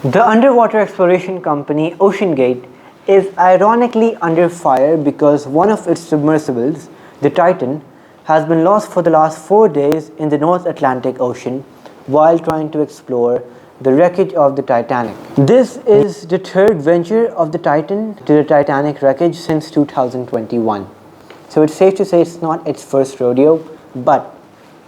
The underwater exploration company OceanGate is ironically under fire because one of its submersibles, the Titan, has been lost for the last 4 days in the North Atlantic Ocean while trying to explore the wreckage of the Titanic. This is the third venture of the Titan to the Titanic wreckage since 2021. So it's safe to say it's not its first rodeo, but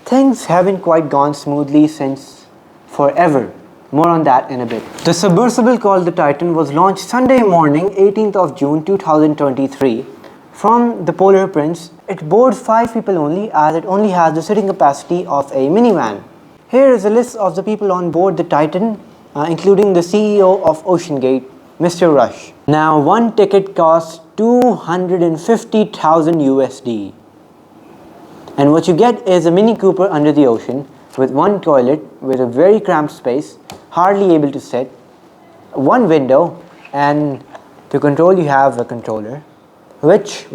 things haven't quite gone smoothly since forever. More on that in a bit. The submersible called the Titan was launched Sunday morning, 18th of June 2023 from the Polar Prince. It boards 5 people only, as it only has the sitting capacity of a minivan. Here is a list of the people on board the Titan, including the CEO of OceanGate, Mr. Rush. Now, one ticket costs 250,000 USD. And what you get is a Mini Cooper under the ocean with one toilet with a very cramped space, hardly able to sit, one window, and to control you have a controller, which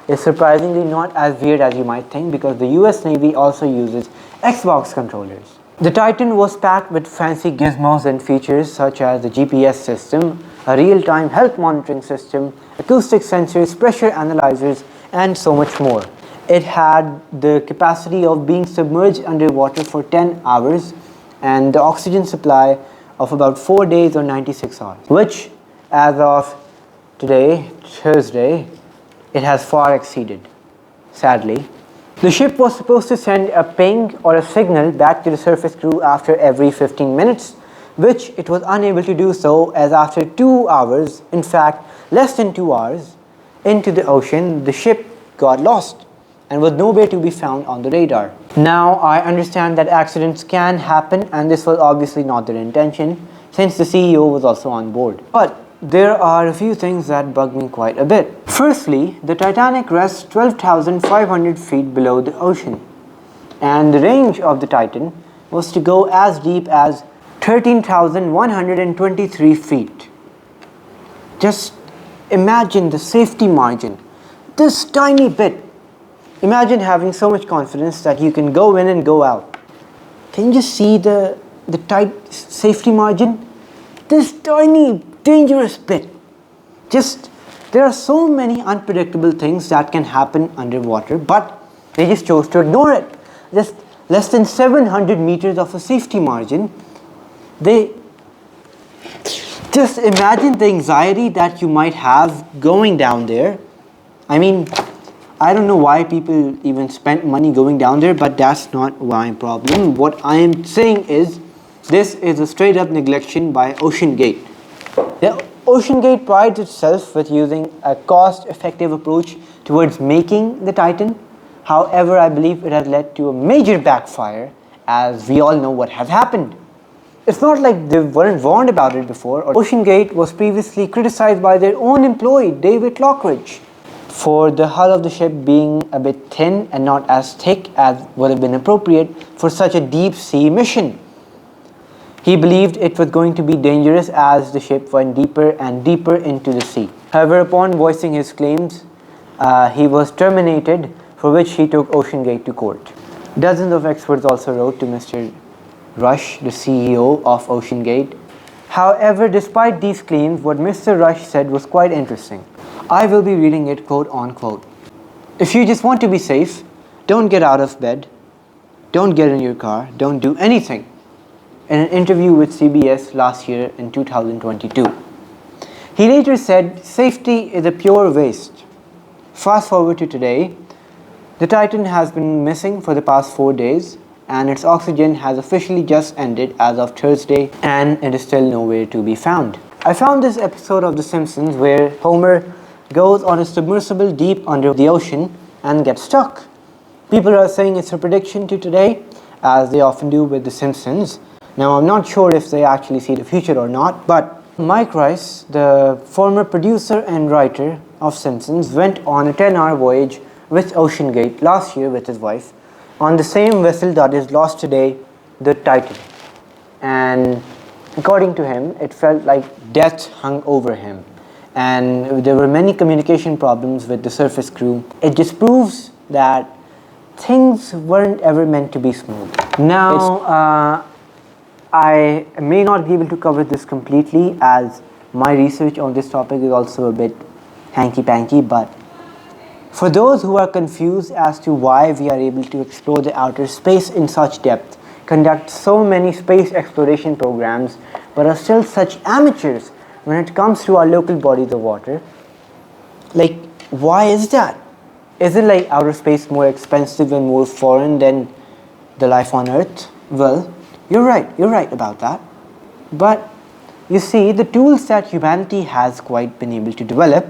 is surprisingly not as weird as you might think, because the US Navy also uses Xbox controllers. The Titan was packed with fancy gizmos and features such as the GPS system, a real-time health monitoring system, acoustic sensors, pressure analyzers, and so much more. It had the capacity of being submerged underwater for 10 hours and the oxygen supply of about 4 days or 96 hours, which as of today, Thursday, it has far exceeded, sadly. The ship was supposed to send a ping or a signal back to the surface crew after every 15 minutes, which it was unable to do so, as after 2 hours, in fact less than 2 hours, into the ocean, the ship got lost and was nowhere to be found on the radar. Now, I understand that accidents can happen, and this was obviously not their intention, since the CEO was also on board. But there are a few things that bug me quite a bit. Firstly, the Titanic rests 12,500 feet below the ocean, and the range of the Titan was to go as deep as 13,123 feet. Just imagine the safety margin, this tiny bit. Imagine having so much confidence that you can go in and go out. Can you just see the tight safety margin? This tiny, dangerous bit. There are so many unpredictable things that can happen underwater, but they just chose to ignore it. Just less than 700 meters of a safety margin. Just imagine the anxiety that you might have going down there. I mean, I don't know why people even spent money going down there, but that's not my problem. What I am saying is, this is a straight up neglection by OceanGate. The OceanGate prides itself with using a cost-effective approach towards making the Titan. However, I believe it has led to a major backfire, as we all know what has happened. It's not like they weren't warned about it before. OceanGate was previously criticized by their own employee, David Lockridge, for the hull of the ship being a bit thin and not as thick as would have been appropriate for such a deep sea mission. He believed it was going to be dangerous as the ship went deeper and deeper into the sea. However, upon voicing his claims, he was terminated, for which he took OceanGate to court. Dozens of experts also wrote to Mr. Rush, the CEO of OceanGate. However, despite these claims, what Mr. Rush said was quite interesting. I will be reading it quote unquote. If you just want to be safe, don't get out of bed, don't get in your car, don't do anything. In an interview with CBS last year in 2022. He later said, safety is a pure waste. Fast forward to today, the Titan has been missing for the past 4 days, and its oxygen has officially just ended as of Thursday, and it is still nowhere to be found. I found this episode of The Simpsons where Homer goes on a submersible deep under the ocean and gets stuck. People are saying it's a prediction to today, as they often do with The Simpsons. Now, I'm not sure if they actually see the future or not, but Mike Rice, the former producer and writer of Simpsons, went on a 10-hour voyage with OceanGate last year with his wife on the same vessel that is lost today, the Titan. And according to him, it felt like death hung over him. And there were many communication problems with the surface crew. It just proves that things weren't ever meant to be smooth. Now, I may not be able to cover this completely as my research on this topic is also a bit hanky-panky, but for those who are confused as to why we are able to explore the outer space in such depth, conduct so many space exploration programs, but are still such amateurs when it comes to our local bodies of water, like, why is that? Is it like outer space more expensive and more foreign than the life on Earth? Well, you're right about that. But you see, the tools that humanity has quite been able to develop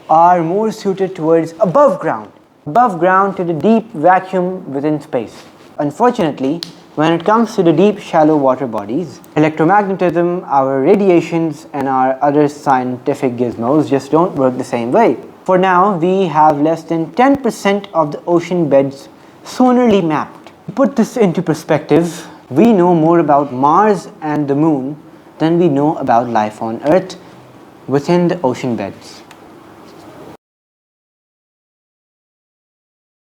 are more suited towards above ground to the deep vacuum within space. Unfortunately, when it comes to the deep shallow water bodies, electromagnetism, our radiations and our other scientific gizmos just don't work the same way. For now, we have less than 10% of the ocean beds sonarly mapped. To put this into perspective, we know more about Mars and the Moon than we know about life on Earth within the ocean beds.